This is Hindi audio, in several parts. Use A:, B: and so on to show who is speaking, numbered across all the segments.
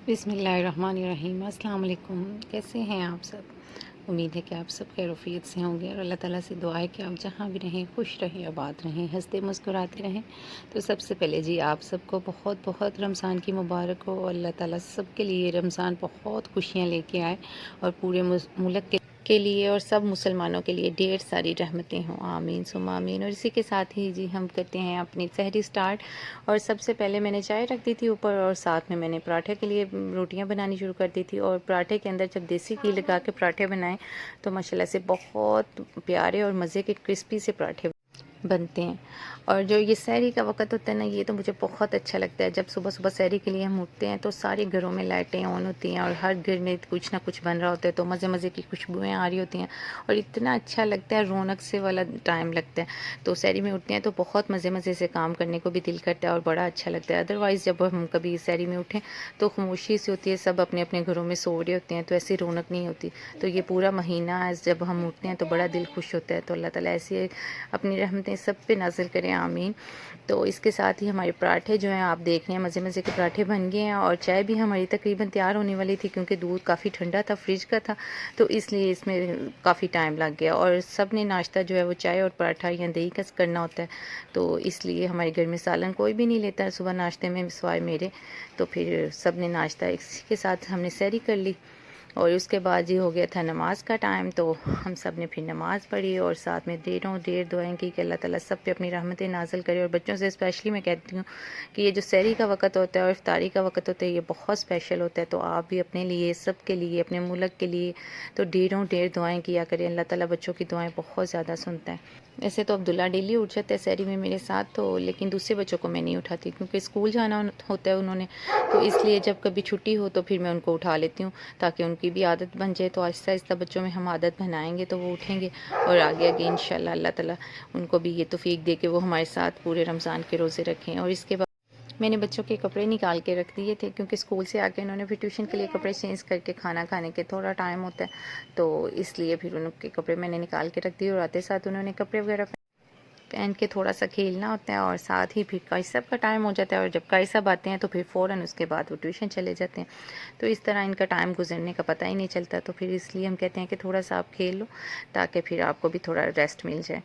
A: बिस्मिल्लाहिर्रहमानिर्रहीम। अस्सलाम वालेकुम। कैसे हैं आप सब? उम्मीद है कि आप सब खैरियत से होंगे और अल्लाह ताला से दुआ है कि आप जहाँ भी रहें खुश रहें, आबाद रहें, हंसते मुस्कुराते रहें। तो सबसे पहले जी आप सबको बहुत बहुत रमज़ान की मुबारक हो और अल्लाह ताला सब के लिए रमज़ान बहुत खुशियाँ लेके आए और पूरे मुल्क के लिए और सब मुसलमानों के लिए ढेर सारी रहमतें हों। आमीन सुम्मा आमीन। और इसी के साथ ही जी हम करते हैं अपनी सहरी स्टार्ट। और सबसे पहले मैंने चाय रख दी थी ऊपर और साथ में मैंने पराठे के लिए रोटियां बनानी शुरू कर दी थी। और पराठे के अंदर जब देसी घी लगा के पराठे बनाए तो माशाल्लाह से बहुत प्यारे और मज़े के क्रिस्पी से पराठे बनते हैं। और जो ये सहरी का वक़्त होता है ना, ये तो मुझे बहुत अच्छा लगता है। जब सुबह-सुबह सहरी के लिए हम उठते हैं तो सारे घरों में लाइटें ऑन होती हैं और हर घर में कुछ ना कुछ बन रहा होता है, तो मज़े-मज़े की खुशबुएँ आ रही होती हैं और इतना अच्छा लगता है, रौनक से वाला टाइम लगता है। तो सहरी में उठते हैं तो बहुत मज़े-मज़े से काम करने को भी दिल करता है और बड़ा अच्छा लगता है। अदरवाइज़ जब हम कभी सहरी में उठें तो खामोशी सी होती है, सब अपने-अपने घरों में सो रहे होते हैं, तो ऐसी रौनक नहीं होती। तो ये पूरा महीना जब हम उठते हैं तो बड़ा दिल खुश होता है। तो अल्लाह ताला ऐसे अपनी रहमतें सब पे नाज़िल करें, आमीन। तो इसके साथ ही हमारे पराठे जो हैं आप देख रहे हैं, मज़े-मज़े के पराठे बन गए हैं और चाय भी हमारी तकरीबन तैयार होने वाली थी क्योंकि दूध काफ़ी ठंडा था, फ्रिज का था, तो इसलिए इसमें काफ़ी टाइम लग गया। और सब ने नाश्ता जो है वो चाय और पराठा या दही का करना होता है, तो इसलिए हमारे घर में सालन कोई भी नहीं लेता सुबह नाश्ते में सिवाय मेरे। तो फिर सब ने नाश्ता इसी के साथ हमने सहरी कर ली। और उसके बाद ये हो गया था नमाज का टाइम, तो हम सब ने फिर नमाज़ पढ़ी और साथ में ढेर दुआएं की कि अल्लाह ताला सब पे अपनी रहमतें नाज़िल करे। और बच्चों से स्पेशली मैं कहती हूँ कि ये जो सहरी का वक़्त होता है और इफ्तारी का वक़्त होता है, ये बहुत स्पेशल होता है। तो आप भी अपने लिए, सब के लिए, अपने मुल्क के लिए तो ढेर दुआएं किया करें। अल्लाह ताला बच्चों की दुआएं बहुत ज़्यादा सुनता है। वैसे तो अब्दुल्ला डेली उठ जाता है सहरी में मेरे साथ, तो लेकिन दूसरे बच्चों को मैं नहीं उठाती क्योंकि स्कूल जाना होता है उन्होंने, तो इसलिए जब कभी छुट्टी हो तो फिर मैं उनको उठा लेती हूँ ताकि उनकी भी आदत बन जाए। तो आहिस्ता आहिस्ता बच्चों में हम आदत बनाएंगे तो वो उठेंगे और आगे आगे इंशाल्लाह अल्लाह ताला उनको भी ये तौफीक दे के वो हमारे साथ पूरे रमज़ान के रोज़े रखें। और इसके बाद मैंने बच्चों के कपड़े निकाल के रख दिए थे क्योंकि स्कूल से आके उन्होंने फिर ट्यूशन के लिए कपड़े चेंज करके खाना खाने के थोड़ा टाइम होता है, तो इसलिए फिर उनके कपड़े मैंने निकाल के रख दिए। और आते साथ उन्होंने कपड़े वगैरह पहन के थोड़ा सा खेलना होता है और साथ ही फिर काइसब का टाइम हो जाता है। और जब काइसब आते हैं तो फिर फ़ौरन उसके बाद वो ट्यूशन चले जाते हैं, तो इस तरह इनका टाइम गुजरने का पता ही नहीं चलता। तो फिर इसलिए हम कहते हैं कि थोड़ा सा आप खेल लो ताकि फिर आपको भी थोड़ा रेस्ट मिल जाए।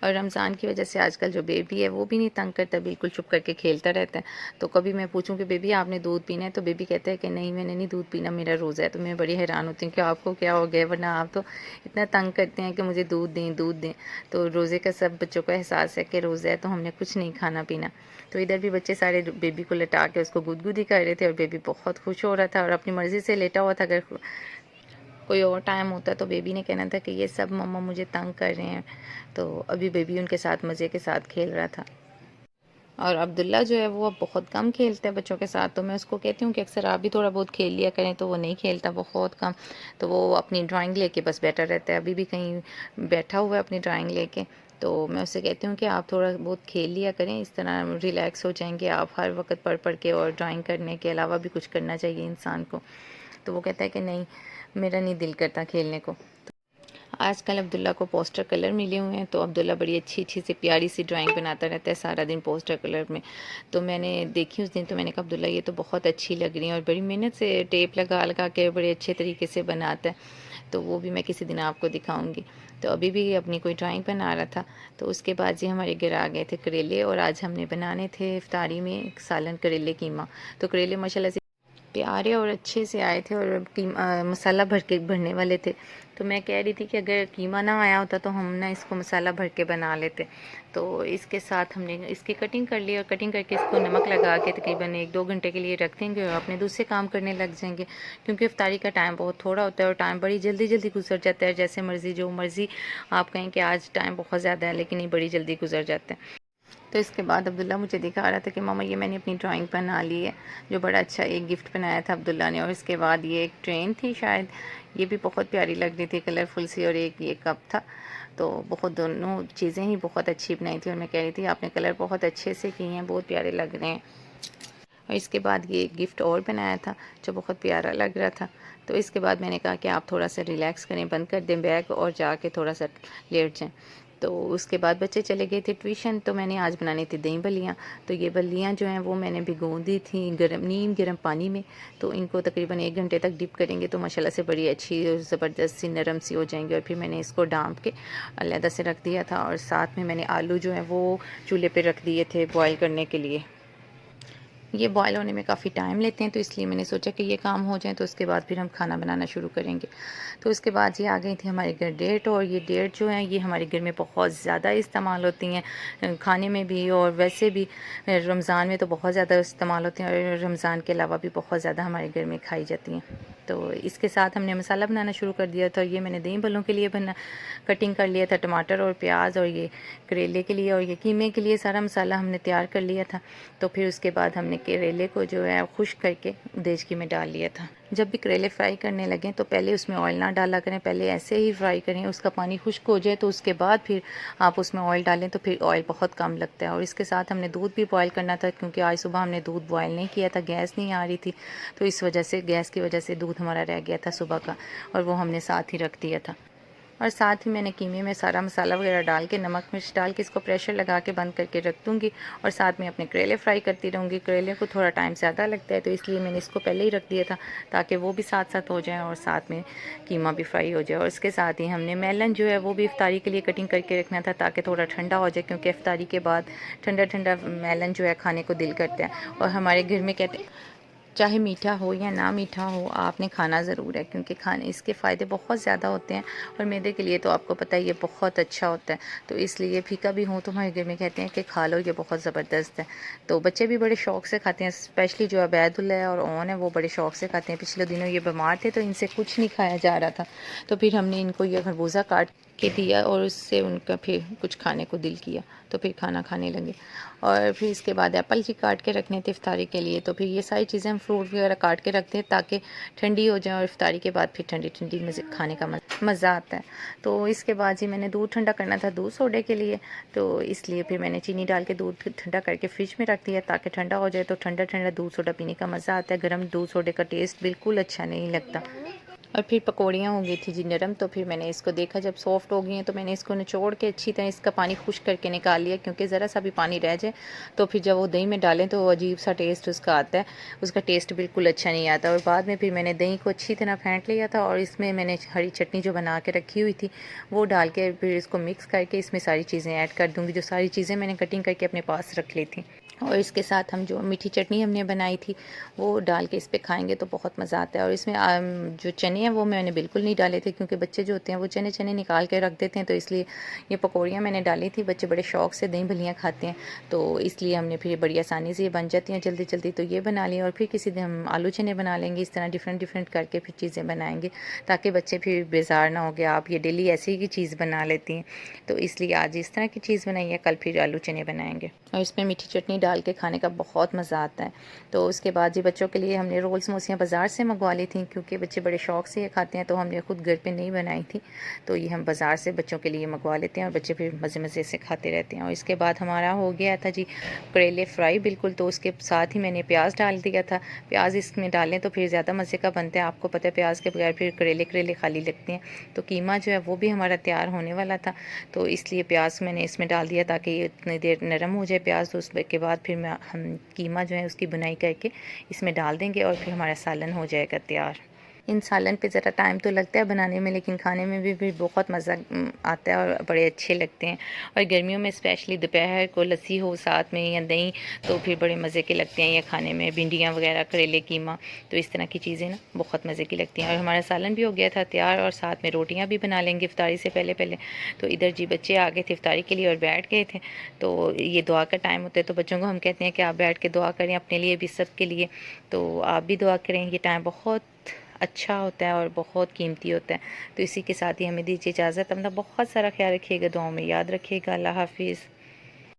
A: और रमज़ान की वजह से आजकल जो बेबी है वो भी नहीं तंग करता, बिल्कुल चुप करके खेलता रहता है। तो कभी मैं पूछूं कि बेबी आपने दूध पीना है, तो बेबी कहता है कि नहीं मैंने नहीं दूध पीना, मेरा रोज़ा है। तो मैं बड़ी हैरान होती हूँ कि आपको क्या हो गया, वरना आप तो इतना तंग करते हैं कि मुझे दूध दें दूध दें। तो रोज़े का सब बच्चों को एहसास है कि रोज़ा है तो हमने कुछ नहीं खाना पीना। तो इधर भी बच्चे सारे बेबी को लेटा के उसको गुदगुदी कर रहे थे और बेबी बहुत खुश हो रहा था और अपनी मर्ज़ी से लेटा हुआ था। अगर कोई और टाइम होता तो बेबी ने कहना था कि ये सब मम्मा मुझे तंग कर रहे हैं। तो अभी बेबी उनके साथ मज़े के साथ खेल रहा था। और अब्दुल्ला जो है वो अब बहुत कम खेलता है बच्चों के साथ, तो मैं उसको कहती हूँ कि अक्सर आप भी थोड़ा बहुत खेल लिया करें, तो वो नहीं खेलता, बहुत कम। तो वो अपनी ड्राइंग लेके बस बैठा रहता है, अभी भी कहीं बैठा हुआ है अपनी ड्राइंग लेके। तो मैं उससे कहती हूँ कि आप थोड़ा बहुत खेल लिया करें, इस तरह रिलैक्स हो जाएंगे आप। हर वक्त पढ़ पढ़ के और ड्राइंग करने के अलावा भी कुछ करना चाहिए इंसान को। तो वो कहता है कि नहीं मेरा नहीं दिल करता खेलने को। आजकल अब्दुल्ला को पोस्टर कलर मिले हुए हैं, तो अब्दुल्ला बड़ी अच्छी अच्छी सी प्यारी सी ड्राइंग बनाता रहता है सारा दिन पोस्टर कलर में। तो मैंने देखी उस दिन, तो मैंने कहा अब्दुल्ला ये तो बहुत अच्छी लग रही है और बड़ी मेहनत से टेप लगा लगा के बड़े अच्छे तरीके से बनाता है। तो वो भी मैं किसी दिन आपको दिखाऊंगी। तो अभी भी अपनी कोई ड्राइंग बना रहा था, तो उसके बाद जी हमारे घर आ गए थे करेले और आज हमने बनाने थे इफ्तारी में सालन करेले कीमा। तो करेले माशाल्लाह से प्यारे और अच्छे से आए थे और मसाला भर के भरने वाले थे। तो मैं कह रही थी कि अगर कीमा ना आया होता तो हम ना इसको मसाला भर के बना लेते। तो इसके साथ हमने इसकी कटिंग कर ली और कटिंग करके इसको नमक लगा के तकरीबन 1-2 घंटे के लिए रख देंगे और अपने दूसरे काम करने लग जाएंगे, क्योंकि इफ्तारी का टाइम बहुत थोड़ा होता है और टाइम बड़ी जल्दी जल्दी गुजर जाता है। जैसे मर्ज़ी जो मर्ज़ी आप कहें कि आज टाइम बहुत ज़्यादा है, लेकिन ये बड़ी जल्दी गुजर जाता है। तो इसके बाद अब्दुल्ला मुझे दिखा रहा था कि मामा ये मैंने अपनी ड्राइंग बना ली है, जो बड़ा अच्छा एक गिफ्ट बनाया था अब्दुल्ला ने। और इसके बाद ये एक ट्रेन थी शायद, ये भी बहुत प्यारी लग रही थी कलरफुल सी, और एक ये कप था। तो बहुत दोनों चीज़ें ही बहुत अच्छी बनाई थी और मैं कह रही थी आपने कलर बहुत अच्छे से किए हैं, बहुत प्यारे लग रहे हैं। और इसके बाद ये एक गिफ्ट और बनाया था जो बहुत प्यारा लग रहा था। तो इसके बाद मैंने कहा कि आप थोड़ा सा रिलैक्स करें, बंद कर दें बैग और जाके थोड़ा सा लेट जाएं। तो उसके बाद बच्चे चले गए थे ट्यूशन, तो मैंने आज बनानी थी दही बल्लियाँ। तो ये बल्लियाँ जो हैं वो मैंने भिगो दी थी नीम गर्म पानी में। तो इनको तकरीबन 1 घंटे तक डिप करेंगे तो माशाल्लाह से बड़ी अच्छी ज़बरदस्त सी नरम सी हो जाएंगी। और फिर मैंने इसको डाँप के अलहदा से रख दिया था, और साथ में मैंने आलू जो है वो चूल्हे पे रख दिए थे बॉयल करने के लिए। ये बॉयल होने में काफ़ी टाइम लेते हैं, तो इसलिए मैंने सोचा कि ये काम हो जाए तो उसके बाद फिर हम खाना बनाना शुरू करेंगे। तो उसके बाद ये आ गई थी हमारे घर डेट, और ये डेट जो है ये हमारे घर में बहुत ज़्यादा इस्तेमाल होती हैं, खाने में भी और वैसे भी। रमज़ान में तो बहुत ज़्यादा इस्तेमाल होती हैं, और रमज़ान के अलावा भी बहुत ज़्यादा हमारे घर में खाई जाती हैं। तो इसके साथ हमने मसाला बनाना शुरू कर दिया था। ये मैंने दही भल्लों के लिए कटिंग कर लिया था, टमाटर और प्याज, और ये करेले के लिए और ये कीमे के लिए सारा मसाला हमने तैयार कर लिया था। तो फिर उसके बाद हमने करेले को जो है खुश्क करके देचकी में डाल लिया था। जब भी करेले फ्राई करने लगें तो पहले उसमें ऑयल ना डाला करें, पहले ऐसे ही फ्राई करें, उसका पानी खुश्क हो जाए तो उसके बाद फिर आप उसमें ऑयल डालें, तो फिर ऑयल बहुत कम लगता है। और इसके साथ हमने दूध भी बॉयल करना था, क्योंकि आज सुबह हमने दूध बॉयल नहीं किया था, गैस नहीं आ रही थी, तो इस वजह से गैस की वजह से दूध हमारा रह गया था सुबह का, और वो हमने साथ ही रख दिया था। और साथ ही मैंने कीमे में सारा मसाला वगैरह डाल के नमक मिर्च डाल के इसको प्रेशर लगा के बंद करके रख दूँगी, और साथ में अपने करेले फ्राई करती रहूँगी। करेले को थोड़ा टाइम ज़्यादा लगता है, तो इसलिए मैंने इसको पहले ही रख दिया था ताकि वो भी साथ साथ हो जाए और साथ में कीमा भी फ्राई हो जाए। और इसके साथ ही हमने मेलन जो है वो भी इफ्तारी के लिए कटिंग करके रखना था, ताकि थोड़ा ठंडा हो जाए, क्योंकि इफ्तारी के बाद ठंडा ठंडा मेलन जो है खाने को दिल करता है। और हमारे घर में कहते चाहे मीठा हो या ना मीठा हो, आपने खाना ज़रूर है, क्योंकि खाने इसके फ़ायदे बहुत ज़्यादा होते हैं, और मैदे के लिए तो आपको पता है ये बहुत अच्छा होता है। तो इसलिए फीका भी हो तो हमारे घर में कहते हैं कि खा लो, ये बहुत ज़बरदस्त है। तो बच्चे भी बड़े शौक़ से खाते हैं, स्पेशली जो अबैदुल्ला है और ओन है वो बड़े शौक़ से खाते हैं। पिछले दिनों ये बीमार थे तो इनसे कुछ नहीं खाया जा रहा था, तो फिर हमने इनको ये खरबूजा काट के दिया, और उससे उनका फिर कुछ खाने को दिल किया, तो फिर खाना खाने लगे। और फिर इसके बाद एप्पल जी काट के रखने थे इफ्तारी के लिए, तो फिर ये सारी चीज़ें हम फ्रूट वगैरह काट के रखते हैं ताकि ठंडी हो जाए, और इफ्तारी के बाद फिर ठंडी ठंडी मज़े खाने का मज़ा आता है। तो इसके बाद जी मैंने दूध ठंडा करना था दूध सोडे के लिए, तो इसलिए फिर मैंने चीनी डाल के दूध ठंडा करके फ्रिज में रख दिया ताकि ठंडा हो जाए, तो ठंडा ठंडा दूध सोडा पीने का मज़ा आता है। गर्म दूध सोडे का टेस्ट बिल्कुल अच्छा नहीं लगता। और फिर पकौड़ियाँ हो गई थी जी नरम, तो फिर मैंने इसको देखा जब सॉफ़्ट हो गई हैं, तो मैंने इसको निचोड़ के अच्छी तरह इसका पानी खुश्क करके निकाल लिया, क्योंकि ज़रा सा भी पानी रह जाए तो फिर जब वो दही में डालें तो अजीब सा टेस्ट उसका आता है, उसका टेस्ट बिल्कुल अच्छा नहीं आता। और बाद में फिर मैंने दही को अच्छी तरह फेंट लिया था, और इसमें मैंने हरी चटनी जो बना के रखी हुई थी वो डाल के फिर इसको मिक्स करके इसमें सारी चीज़ें ऐड कर दूँगी, जो सारी चीज़ें मैंने कटिंग करके अपने पास रख ली थी। और इसके साथ हम जो मीठी चटनी हमने बनाई थी वो डाल के इस पे खाएंगे तो बहुत मज़ा आता है। और इसमें जो चने हैं वो मैंने बिल्कुल नहीं डाले थे, क्योंकि बच्चे जो होते हैं वो चने चने निकाल के रख देते हैं, तो इसलिए ये पकौड़ियाँ मैंने डाली थी। बच्चे बड़े शौक़ से दही भल्लियाँ खाते हैं, तो इसलिए हमने फिर बड़ी आसानी से ये बन जाती हैं जल्दी जल्दी, तो ये बना लिया। और फिर किसी दिन हम आलू चने बना लेंगे, इस तरह डिफरेंट डिफरेंट करके फिर चीज़ें बनाएंगे, ताकि बच्चे फिर बेजार ना हो गया आप ये डेली ऐसी ही चीज़ बना लेती हैं। तो इसलिए आज इस तरह की चीज़ बनाई है, कल फिर आलू चने बनाएंगे, और इसमें मीठी चटनी डाल के खाने का बहुत मज़ा आता है। तो उसके बाद जी बच्चों के लिए हमने रोल समोसियाँ बाज़ार से मंगवा ली थी, क्योंकि बच्चे बड़े शौक़ से ये खाते हैं, तो हमने खुद घर पे नहीं बनाई थी, तो ये हम बाज़ार से बच्चों के लिए मंगवा लेते हैं, और बच्चे फिर मज़े मज़े से खाते रहते हैं। और इसके बाद हमारा हो गया था जी करेले फ्राई बिल्कुल, तो उसके साथ ही मैंने प्याज डाल दिया था। प्याज इसमें डालें तो फिर ज़्यादा मज़े का बनता है, आपको पता है प्याज के बगैर फिर करेले करेले खाली लगते हैं। तो कीमा जो है वो भी हमारा तैयार होने वाला था, तो इसलिए प्याज मैंने इसमें डाल दिया ताकि ये इतनी देर नरम हो जाए प्याज, तो उसके बाद फिर हम कीमा जो है उसकी बुनाई करके इसमें डाल देंगे, और फिर हमारा सालन हो जाएगा तैयार। इन सालन पे ज़रा टाइम तो लगता है बनाने में, लेकिन खाने में भी बहुत मज़ा आता है और बड़े अच्छे लगते हैं। और गर्मियों में स्पेशली दोपहर को लस्सी हो साथ में या दही, तो फिर बड़े मज़े के लगते हैं ये खाने में। भिंडियाँ वगैरह, करेले कीमा, तो इस तरह की चीज़ें ना बहुत मज़े की लगती हैं। और हमारा सालन भी हो गया था तैयार, और साथ में रोटियाँ भी बना लेंगे इफ्तारी से पहले पहले। तो इधर जी बच्चे आ गए थे इफ्तारी के लिए और बैठ गए थे, तो ये दुआ का टाइम होता है, तो बच्चों को हम कहते हैं कि आप बैठ के दुआ करें अपने लिए भी, सब के लिए। तो आप भी दुआ करें, ये टाइम बहुत अच्छा होता है और बहुत कीमती होता है। तो इसी के साथ ही हमें दीजिए इजाज़त। अपना बहुत सारा ख्याल रखिएगा, दुआओं में याद रखिएगा। अल्लाह हाफ़िज़।